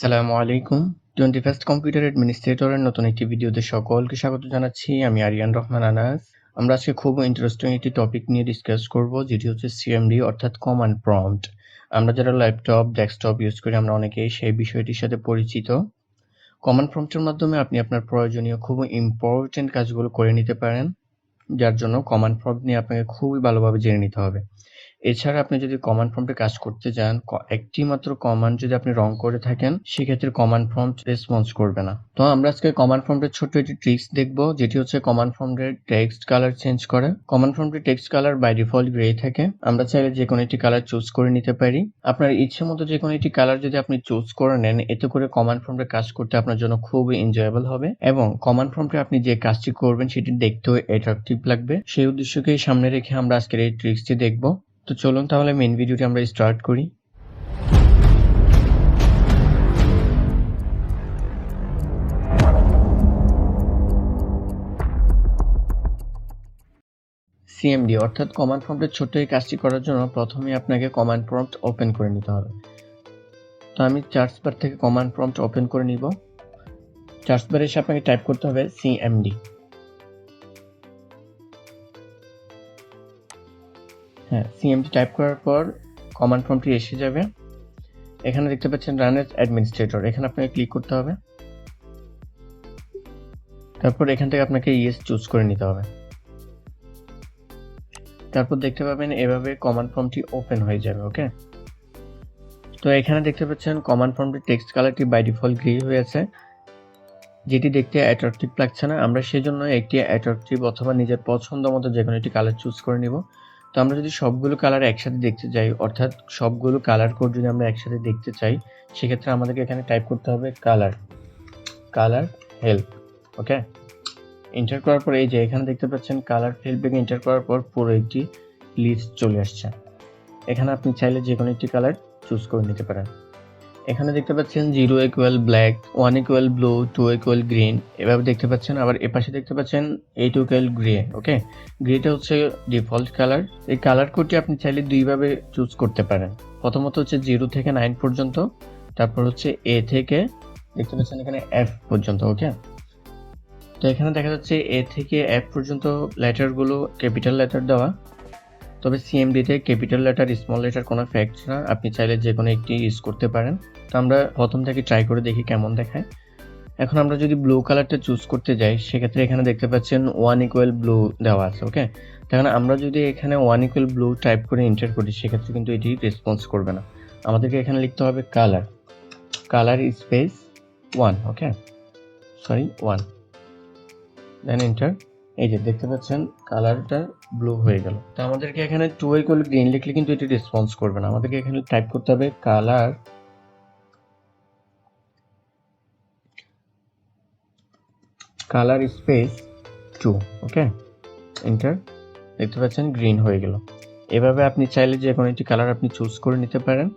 আসসালামু আলাইকুম। 21st computer অ্যাডমিনিস্ট্রেটরের নতুন একটি ভিডিওতে সকলকে স্বাগত জানাচ্ছি। আমি আরিয়ান রহমান আনাস। আমরা আজকে খুব ইন্টারেস্টিং একটি টপিক নিয়ে ডিসকাস করব, যেটি হচ্ছে সিএমডি অর্থাৎ কমান্ড প্রম্পট। আমরা যারা ল্যাপটপ, ডেস্কটপ ইউজ করি আমরা অনেকেই সেই বিষয়টির সাথে পরিচিত। কমান্ড প্রম্পটের মাধ্যমে আপনি আপনার প্রয়োজনীয় খুব ইম্পর্টেন্ট কাজগুলো করে নিতে পারেন, যার জন্য কমান্ড প্রম্পট নিয়ে আপনাকে খুবই ভালোভাবে জেনে নিতে হবে। এছাড়া আপনি যদি কমান্ড প্রম্পটে কাজ করতে যান, একটি মাত্র কমান্ড যদি আপনি রং করে থাকেন, সেক্ষেত্রে কমান্ড প্রম্পট রেসপন্স করবে না। তো আমরা আজকে কমান্ড প্রম্পটের ছোট্ট একটি ট্রিক্স দেখব, যেটি হচ্ছে কমান্ড প্রম্পটের টেক্সট কালার চেঞ্জ করা। কমান্ড প্রম্পটের text colour by default grey থাকে। আমরা চাইলে যে কোনো একটি কালার চুজ করে নিতে পারি। আপনার ইচ্ছে মতো যে কোনো একটি কালার যদি আপনি চুজ করে নেন, এতে করে কমান্ড প্রম্পটে কাজ করতে আপনার জন্য খুবই এনজয়েবল হবে এবং কমান্ড প্রম্পটে আপনি যে কাজটি করবেন সেটি দেখতেও অ্যাট্রাকটিভ লাগবে। সেই উদ্দেশ্যকেই সামনে রেখে আমরা আজকের এই ট্রিক্সটি দেখব। তো চলুন তাহলে মেইন ভিডিওটি আমরা স্টার্ট করি। সিএমডি অর্থাৎ কমান্ড প্রম্পটের ছোট্ট এই কাজটি করার জন্য প্রথমে আপনাকে কমান্ড প্রম্পট ওপেন করে নিতে হবে। তো আমি সার্চ বার থেকে কমান্ড প্রম্পট ওপেন করে নিব। সার্চ বারে এসে আপনাকে টাইপ করতে হবে সিএমডি। হ্যাঁ, সিএমডি টাইপ করার পর কমান্ড প্রম্পটটি এসে যাবে। এখানে দেখতে পাচ্ছেন রান এজ অ্যাডমিনিস্ট্রেটর, এখানে আপনাকে ক্লিক করতে হবে। তারপর এখান থেকে আপনাকে ইয়েস চুজ করে নিতে হবে। তারপর দেখতে পাবেন এভাবে কমান্ড প্রম্পটটি ওপেন হয়ে যাবে। ওকে, তো এখানে দেখতে পাচ্ছেন কমান্ড প্রম্পটের টেক্সট কালারটি বাই ডিফল্ট গ্রে হয়ে আছে, যেটি দেখতে অ্যাট্রাকটিভ লাগছে না। আমরা সেজন্য একটি অ্যাট্রাকটিভ অথবা নিজের পছন্দ মতো যে কোনো একটি কালার চুজ করে নিব। তো আমরা যদি সবগুলো কালার একসাথে দেখতে চাই, অর্থাৎ সবগুলো কালার কোড যদি আমরা একসাথে দেখতে চাই, সেক্ষেত্রে আমাদেরকে এখানে টাইপ করতে হবে কালার হেল্প। ওকে, এন্টার করার পর এই যে এখানে দেখতে পাচ্ছেন কালার হেল্পে এন্টার করার পর পুরো একটি লিস্ট চলে আসছে। এখানে আপনি চাইলে যে কোনো একটি কালার চুজ করে নিতে পারেন। এখানে দেখতে পাচ্ছেন 0 equal black, 1 equal blue, 2 equal green, এভাবে দেখতে পাচ্ছেন। আবার এপাশে দেখতে পাচ্ছেন 8 ইকুয়াল গ্রে। ওকে, গ্রেটা হচ্ছে ডিফল্ট কালার। এই কালার কোডটি আপনি চাইলে দুইভাবে চুজ করতে পারেন। প্রথমত হচ্ছে 0 থেকে 9 পর্যন্ত, তারপর হচ্ছে এ থেকে দেখতে পাচ্ছেন এখানে এফ পর্যন্ত। ওকে, তো এখানে দেখা যাচ্ছে এ থেকে এফ পর্যন্ত লেটারগুলো ক্যাপিটাল লেটার দেওয়া, তবে সিএমডিতে ক্যাপিটাল লেটার স্মল লেটার কোনো ফ্যাক্ট না, আপনি চাইলে যে কোনো একটি ইউজ করতে পারেন। তো আমরা প্রথম থেকে ট্রাই করে দেখি কেমন দেখায়। এখন আমরা যদি ব্লু কালারটা চুজ করতে যাই, সেক্ষেত্রে এখানে দেখতে পাচ্ছেন 1 ইকুয়াল ব্লু দেওয়া আছে। ওকে, তখন আমরা যদি এখানে 1 ইকুয়াল ব্লু টাইপ করে এন্টার করি, সেক্ষেত্রে কিন্তু এটি রেসপন্স করবে না। আমাদেরকে এখানে লিখতে হবে কালার স্পেস 1। ওকে, সরি 1, দেন এন্টার। এই যে দেখতে পাচ্ছেন কালারটা ব্লু হয়ে গেল। তো আমাদেরকে এখানে 2 ইকুয়াল গ্রিন লিখলে কিন্তু এটি রেসপন্স করবে না। আমাদেরকে এখানে টাইপ করতে হবে কালার স্পেস 2। ওকে, এন্টার। দেখতে পাচ্ছেন গ্রিন হয়ে গেল। এভাবে আপনি চাইলে যে কোনো একটি কালার আপনি চুজ করে নিতে পারেন।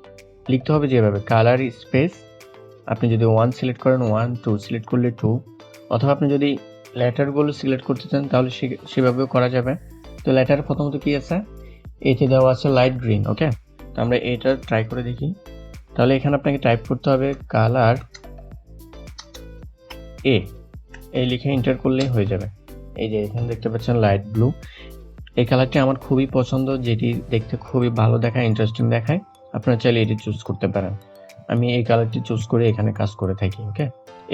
লিখতে হবে যেভাবে কালার স্পেস, আপনি যদি 1 সিলেক্ট করেন 1, 2 সিলেক্ট করলে 2, অথবা আপনি যদি লেটারগুলো সিলেক্ট করতে চান তাহলে সেভাবেও করা যাবে। তো লেটার প্রথমত কি আছে, এতে দেওয়া আছে লাইট গ্রিন। ওকে, তো আমরা এটা ট্রাই করে দেখি। তাহলে এখানে আপনাকে টাইপ করতে হবে কালার এই লিখে এন্টার করলেই হয়ে যাবে। এই যে এখানে দেখতে পাচ্ছেন লাইট ব্লু। এই কালারটি আমার খুবই পছন্দ, যেটি দেখতে খুবই ভালো দেখায়, ইন্টারেস্টিং দেখায়। আপনারা চাইলে এটি চুজ করতে পারেন। আমি এই কালারটি চুজ করে এখানে কাজ করে থাকি। ওকে,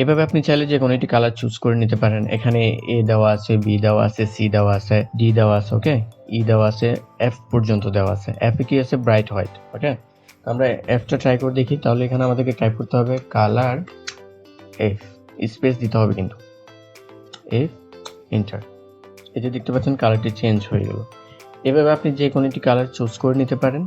এভাবে আপনি চাইলে যে কোনো একটি কালার চুজ করে নিতে পারেন। এখানে এ দেওয়া আছে, বি দেওয়া আছে, সি দেওয়া আছে, ডি দেওয়া আছে। ওকে, ই দেওয়া আছে, এফ পর্যন্ত দেওয়া আছে। এফ এ কি আছে, ব্রাইট হোয়াইট। ওকে, আমরা এফটা ট্রাই করে দেখি। তাহলে এখানে আমাদেরকে টাইপ করতে হবে কালার এফ, স্পেস দিতে হবে কিন্তু, এফ, এন্টার। এই যে দেখতে পাচ্ছেন কালারটি চেঞ্জ হয়ে গেল। এভাবে আপনি যে কোনো একটি কালার চুজ করে নিতে পারেন।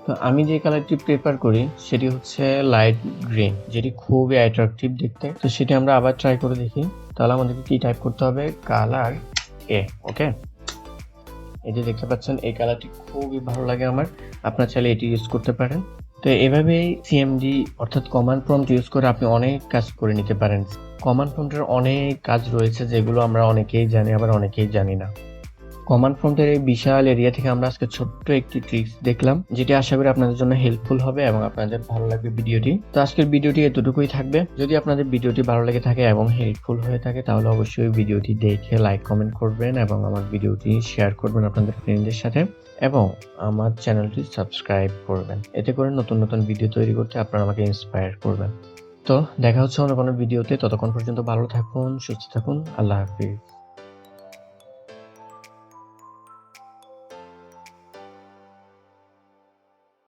তো আমি যে কালারটি প্রেফার করি সেটি হচ্ছে লাইট গ্রিন, যেটি খুবই অ্যাট্রাকটিভ দেখতে। তো সেটি আমরা আবার ট্রাই করে দেখি। তাহলে আমাদেরকে কি টাইপ করতে হবে, কালার এ। ওকে, এই যে দেখতে পাচ্ছেন এই কালারটি খুবই ভালো লাগে আমার, আপনারা চাইলে এটি ইউজ করতে পারেন। তো এভাবেই সিএমডি অর্থাৎ কমান্ড প্রম্পট ইউজ করে আপনি অনেক কাজ করে নিতে পারেন। কমান্ড প্রম্পটের অনেক কাজ রয়েছে যেগুলো আমরা অনেকেই জানি, আবার অনেকেই জানি না। কমান্ড প্রম্পটের এই বিশাল এরিয়া থেকে আমরা আজকে ছোট্ট একটি ট্রিক্স দেখলাম, যেটি আশা করি আপনাদের জন্য হেল্পফুল হবে এবং আপনাদের ভালো লাগবে ভিডিওটি। তো আজকের ভিডিওটি এতটুকুই থাকবে। যদি আপনাদের ভিডিওটি ভালো লেগে থাকে এবং হেল্পফুল হয়ে থাকে তাহলে অবশ্যই ভিডিওটি দেখে লাইক কমেন্ট করবেন এবং আমার ভিডিওটি শেয়ার করবেন আপনাদের ফ্রেন্ডদের সাথে এবং আমার চ্যানেলটি সাবস্ক্রাইব করবেন। এতে করে নতুন নতুন ভিডিও তৈরি করতে আপনারা আমাকে ইন্সপায়ার করবেন। তো দেখা হচ্ছে অন্য কোনো ভিডিওতে। ততক্ষণ পর্যন্ত ভালো থাকুন, সুস্থ থাকুন। আল্লাহ হাফিজ।